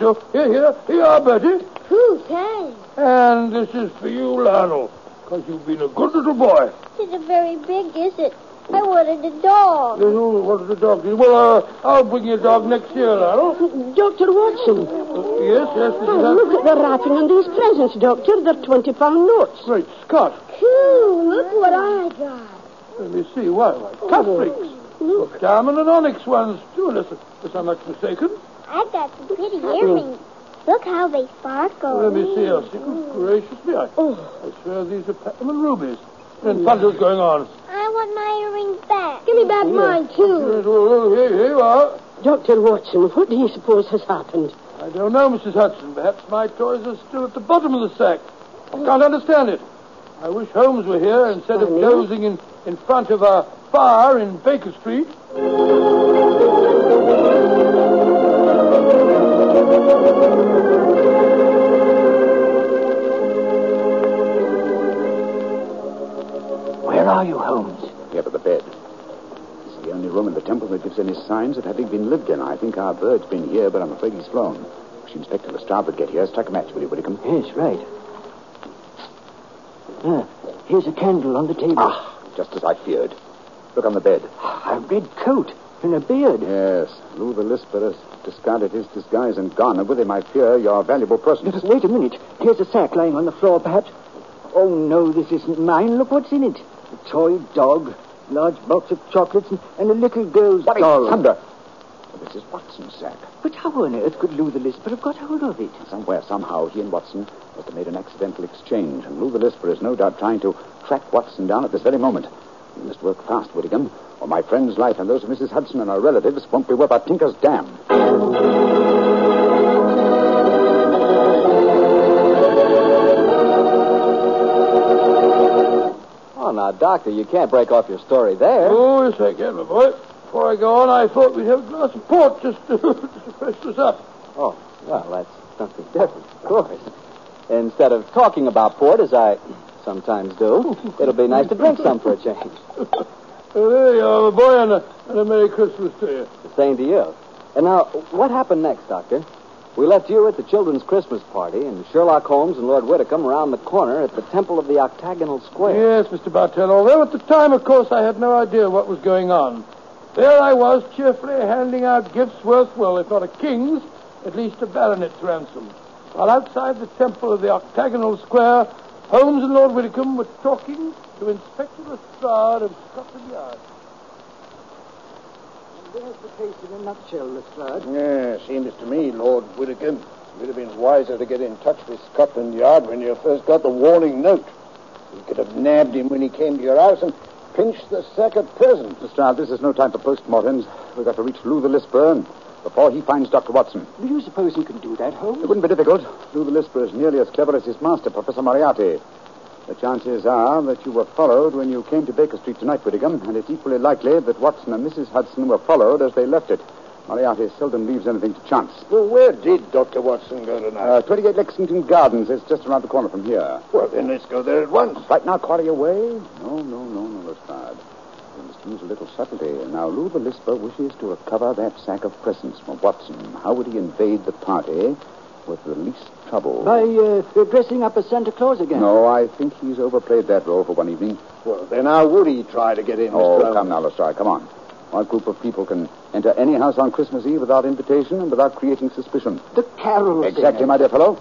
you. Here you are, Bertie. Who, thanks. And this is for you, Lionel, because you've been a good little boy. It isn't very big, is it? I wanted a dog. You wanted a dog? Well, I'll bring you a dog next year, Lionel. Dr. Watson. Yes, Mrs. Hudson. Look at the wrapping on these presents, Doctor. They're 20-pound notes. Great Scott. Cool, look what I got. Let me see. What? Cufflinks. Look, diamond and onyx ones, too, unless I'm not mistaken. I've got some pretty earrings. Look how they sparkle. Let me see, Elsie. Good gracious me. I swear these are platinum and rubies. And bundles going on. I want my earrings back. Give me back mine, too. Here you are. Dr. Watson, what do you suppose has happened? I don't know, Mrs. Hudson. Perhaps my toys are still at the bottom of the sack. I can't understand it. I wish Holmes were here instead of dozing in front of a bar in Baker Street. Where are you, Holmes? Here by the bed. This is the only room in the temple that gives any signs of having been lived in. I think our bird's been here, but I'm afraid he's flown. Wish Inspector Lestrade would get here. Strike a match, will you, Whitcomb? Yes, right. Here's a candle on the table. Ah, just as I feared. Look on the bed. A red coat and a beard. Yes, Lou the Lisper has discarded his disguise and gone, and with him, I fear, your valuable presents. Wait a minute. Here's a sack lying on the floor, perhaps. Oh, no, this isn't mine. Look what's in it. A toy dog, large box of chocolates, and a little girl's doll. Thunder! Well, this is Watson's sack. But how on earth could Lou the Lisper have got hold of it? Somewhere, somehow, he and Watson must have made an accidental exchange, and Lou the Lisper is no doubt trying to track Watson down at this very moment. We must work fast, Whittingham, or my friend's life and those of Mrs. Hudson and her relatives won't be worth a tinker's dam. Oh, now, Doctor, you can't break off your story there. Oh, yes, I can, my boy. Before I go on, I thought we'd have a glass of port just to freshen us up. Oh, well, that's something different, of course. Instead of talking about port, as I sometimes do, it'll be nice to drink some for a change. There you are, my boy, and a Merry Christmas to you. The same to you. And now, what happened next, Doctor? We left you at the children's Christmas party, and Sherlock Holmes and Lord Whitcomb around the corner at the Temple of the Octagonal Square. Yes, Mr. Bartell, although at the time, of course, I had no idea what was going on. There I was, cheerfully handing out gifts worth, well, if not a king's, at least a baronet's ransom. While outside the Temple of the Octagonal Square, Holmes and Lord Whitcomb were talking to Inspector Lestrade of Scotland Yard. There's the case in a nutshell, Lestrade. Yeah, seems to me, Lord Whitcomb, you'd have been wiser to get in touch with Scotland Yard when you first got the warning note. You could have nabbed him when he came to your house and pinched the sack of presents. Lestrade, this is no time for postmortems. We've got to reach Lou the Lisper before he finds Dr. Watson. Do you suppose he can do that, Holmes? It wouldn't be difficult. Lou the Lisper is nearly as clever as his master, Professor Moriarty. The chances are that you were followed when you came to Baker Street tonight, Whittingham, and it's equally likely that Watson and Mrs. Hudson were followed as they left it. Moriarty seldom leaves anything to chance. Well, where did Dr. Watson go tonight? 28 Lexington Gardens. It's just around the corner from here. Well, then let's go there at once. Right now, quarry away? No, Lestrade. We must use a little subtlety. Now, Lou the Lisper wishes to recover that sack of presents from Watson. How would he invade the party with the least trouble? By dressing up as Santa Claus again? No, I think he's overplayed that role for one evening. Well, then how would he try to get in, Mr. Holmes? Come now, Lestrade, come on. What group of people can enter any house on Christmas Eve without invitation and without creating suspicion? The carol Exactly, singer. my dear fellow.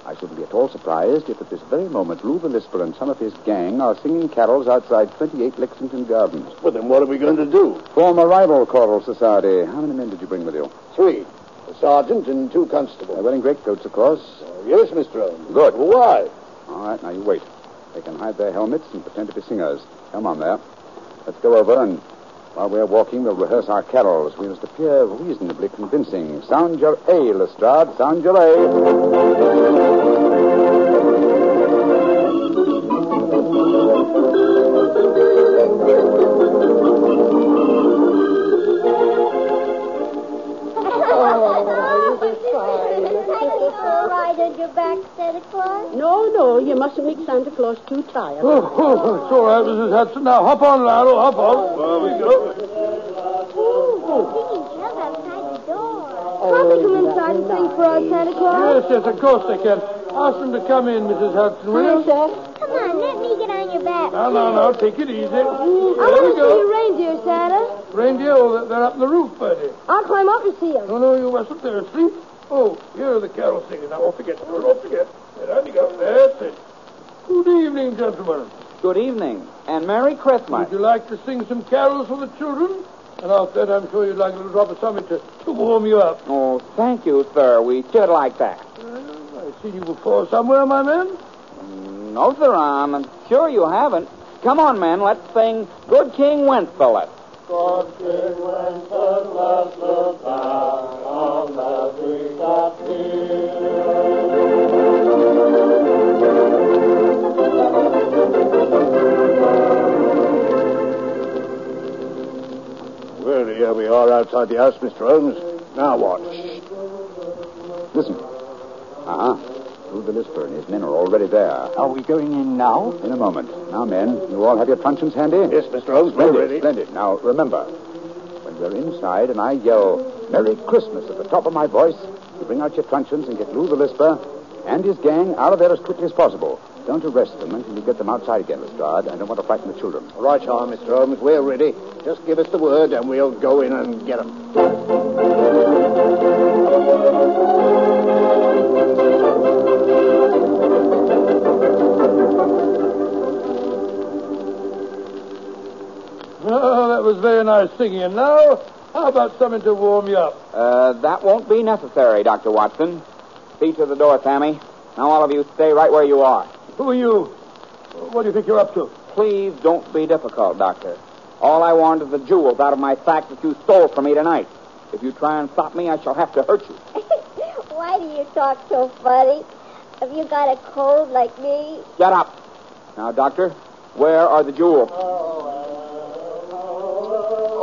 I shouldn't be at all surprised if at this very moment Lou the Lisper and some of his gang are singing carols outside 28 Lexington Gardens. Well, then what are we going to do? Form a rival choral society. How many men did you bring with you? 3. A sergeant and 2 constables. They're wearing greatcoats, of course. Yes, Mr. Holmes. Good. Well, why? All right, now you wait. They can hide their helmets and pretend to be singers. Come on there. Let's go over, and while we're walking, we'll rehearse our carols. We must appear reasonably convincing. Sound your A, Lestrade. Sound your A. Your back, Santa Claus? No, you mustn't make Santa Claus too tired. Oh, it's all right, Mrs. Hudson. Now, hop on, Lionel, hop on. There we go. Ooh, he can jump outside the door. Can't they come inside and sing for us, Santa Claus? Yes, of course they can. Ask them to come in, Mrs. Hudson, will you? sir. Come on, let me get on your back. No, take it easy. I want to see your reindeer, Santa. Reindeer, oh, they're up in the roof, Bertie. I'll climb up to see them. No, you mustn't. They're asleep. Oh, here are the carol singers. Now, don't forget. There you go. That's it. Good evening, gentlemen. Good evening, and Merry Christmas. Would you like to sing some carols for the children? And after that, I'm sure you'd like a little drop of something to warm you up. Oh, thank you, sir. We should like that. I've seen you before somewhere, my man. No, sir, I'm sure you haven't. Come on, men, let's sing Good King Wenceslas. Good King Wenceslas looked down on the streets of Well, here we are outside the house, Mr. Holmes. Now what? Listen. Lou the Lisper and his men are already there. Are we going in now? In a moment. Now, men, you all have your truncheons handy? Yes, Mr. Holmes, we're ready. Splendid. Now, remember, when we're inside and I yell, Merry Christmas at the top of my voice, you bring out your truncheons and get Lou the Lisper and his gang out of there as quickly as possible. Don't arrest them until you get them outside again, Lestrade. I don't want to frighten the children. Right on, Mr. Holmes, we're ready. Just give us the word and we'll go in and get them. Oh, that was very nice singing. And now, how about something to warm you up? That won't be necessary, Dr. Watson. See to the door, Sammy. Now, all of you, stay right where you are. Who are you? What do you think you're up to? Please don't be difficult, Doctor. All I want is the jewels out of my sack that you stole from me tonight. If you try and stop me, I shall have to hurt you. Why do you talk so funny? Have you got a cold like me? Shut up. Now, Doctor, where are the jewels?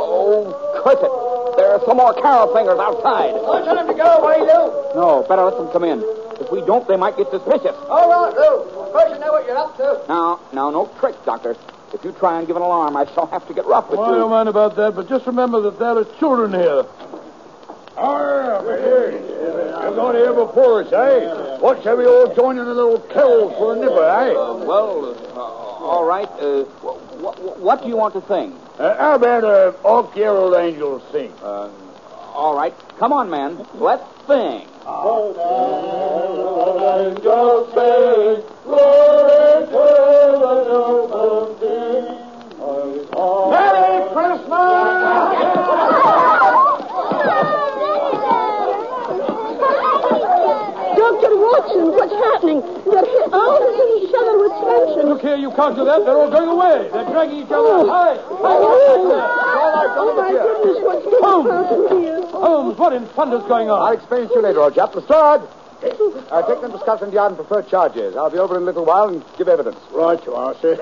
Oh, curse it. There are some more carol singers outside. Oh, tell them to go away, Lou. No, better let them come in. If we don't, they might get suspicious. All right, Lou. Suppose you know what you're up to. Now, no tricks, Doctor. If you try and give an alarm, I shall have to get rough with Well, I you. don't mind about that, but just remember that there are children here. You're going to hear before us, eh? What shall we all join in a little carol for a nipper, eh? All right. What do you want to sing? How about All Carol Angels Sing? All right. Come on, man. Let's sing. Angels sing, glory to the newborn King. Merry Christmas! Dr. Watson, what's happening? They're all hitting each other with truncheons. Look here, you can't do that. They're all going away. They're dragging each other. Hi. Oh, my goodness, what's going to happen here? Holmes, what in thunder's going on? I'll explain to you later, old chap. Lestrade! Take them to Scotland Yard and prefer charges. I'll be over in a little while and give evidence. Right you are, sir.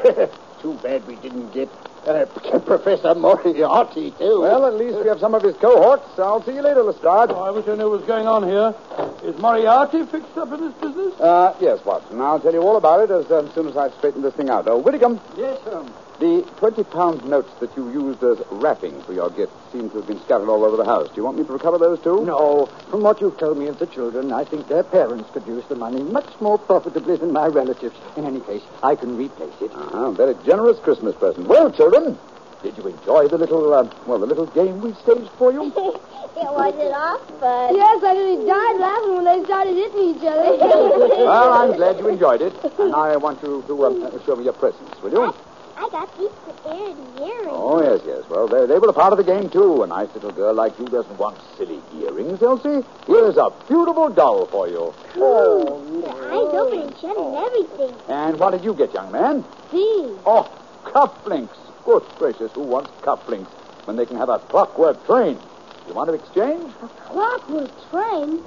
Too bad we didn't get Professor Moriarty, too. Well, at least we have some of his cohorts. I'll see you later, Lestrade. Oh, I wish I knew what was going on here. Is Moriarty fixed up in this business? Yes, Watson. I'll tell you all about it as soon as I straighten this thing out. Oh, Whittingham. Yes, sir. The 20-pound notes that you used as wrapping for your gift seem to have been scattered all over the house. Do you want me to recover those, too? No. From what you've told me of the children, I think their parents could use the money much more profitably than my relatives. In any case, I can replace it. Very generous Christmas present. Well, children, did you enjoy the little game we staged for you? It wasn't off, but... Yes, I nearly died laughing when they started hitting each other. Well, I'm glad you enjoyed it. And now I want you to show me your presents, will you? I got these earrings. Oh, yes. Well, they were a part of the game, too. A nice little girl like you doesn't want silly earrings, Elsie. Here's a beautiful doll for you. Oh, the eyes open and shut and everything. And what did you get, young man? These. Oh, cufflinks. Good gracious, who wants cufflinks when they can have a clockwork train? You want to exchange? A clockwork train?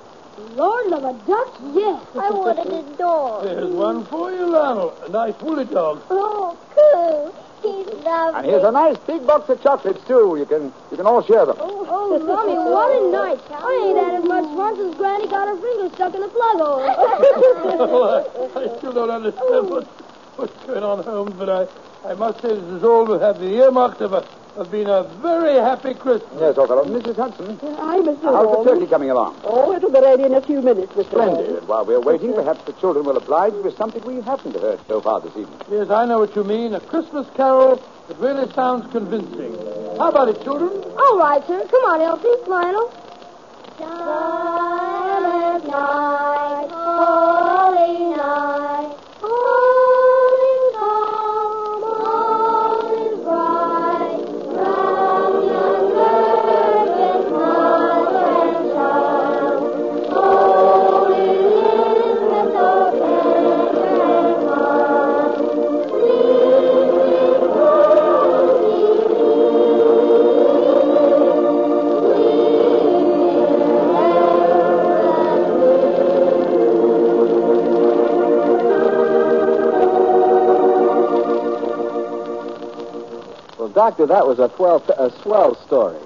Lord of a duck, yes. I wanted a dog. There's one for you, Lionel. A nice woolly dog. Oh, cool. He's lovely. And here's a nice big box of chocolates, too. You can all share them. Oh, Mommy, what a night. I ain't had as much fun since Granny got her finger stuck in the plug hole. Oh, I still don't understand what's going on, Holmes, but I must say this is all to have the earmarks of a have been a very happy Christmas. Yes, old fellow. Mrs. Hudson, Hi, Mr. how's Holmes. the turkey coming along? Oh, it'll be ready in a few minutes, Mr. Holmes. Splendid. While we're waiting, perhaps the children will oblige with something we haven't heard so far this evening. Yes, I know what you mean. A Christmas carol that really sounds convincing. How about it, children? All right, sir. Come on, Elsie, Lionel. Silent night, holy night, all is calm, all is bright, round young virgin mother and child, holy Elizabeth, so tender and mild, sweet Doctor, that was a swell story.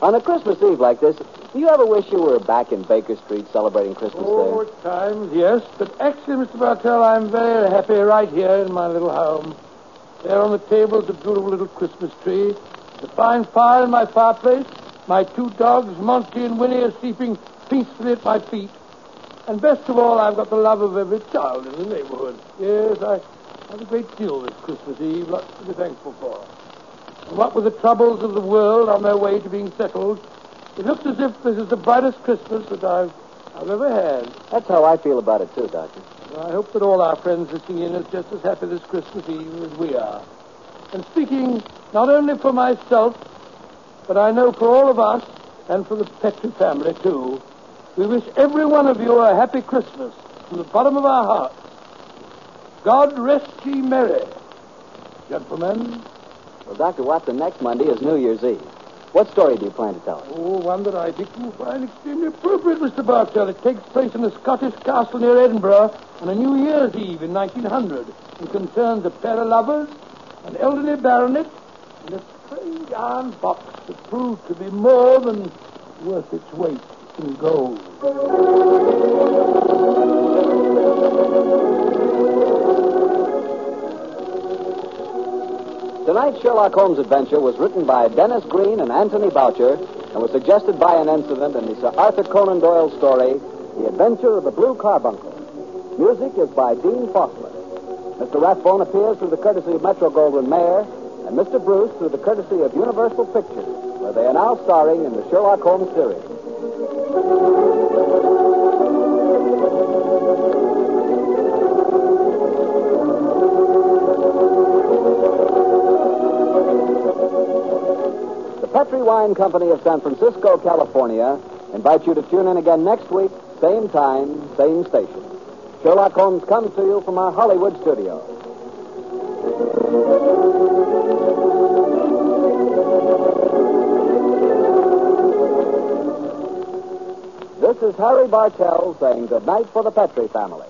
On a Christmas Eve like this, do you ever wish you were back in Baker Street celebrating Christmas Oh, there? at times, yes. But actually, Mr. Bartell, I'm very happy right here in my little home. There on the table is a beautiful little Christmas tree. There's a fine fire in my fireplace. My two dogs, Monty and Winnie, are sleeping peacefully at my feet. And best of all, I've got the love of every child in the neighborhood. Yes, I have a great deal this Christmas Eve, lots to be thankful for. And what with the troubles of the world on their way to being settled, it looks as if this is the brightest Christmas that I've ever had. That's how I feel about it, too, Doctor. I hope that all our friends listening in are just as happy this Christmas Eve as we are. And speaking not only for myself, but I know for all of us, and for the Petrie family, too, we wish every one of you a happy Christmas from the bottom of our hearts. God rest ye merry, gentlemen. Well, Dr. Watson, next Monday is New Year's Eve. What story do you plan to tell us? Oh, one that I think you'll find extremely appropriate, Mr. Bartell. It takes place in a Scottish castle near Edinburgh on a New Year's Eve in 1900 and concerns a pair of lovers, an elderly baronet, and a strange iron box that proved to be more than worth its weight in gold. Tonight's Sherlock Holmes adventure was written by Dennis Green and Anthony Boucher and was suggested by an incident in the Sir Arthur Conan Doyle story, The Adventure of the Blue Carbuncle. Music is by Dean Faulkner. Mr. Rathbone appears through the courtesy of Metro-Goldwyn-Mayer and Mr. Bruce through the courtesy of Universal Pictures, where they are now starring in the Sherlock Holmes series. Petrie Wine Company of San Francisco, California, invites you to tune in again next week, same time, same station. Sherlock Holmes comes to you from our Hollywood studio. This is Harry Bartell saying good night for the Petrie family.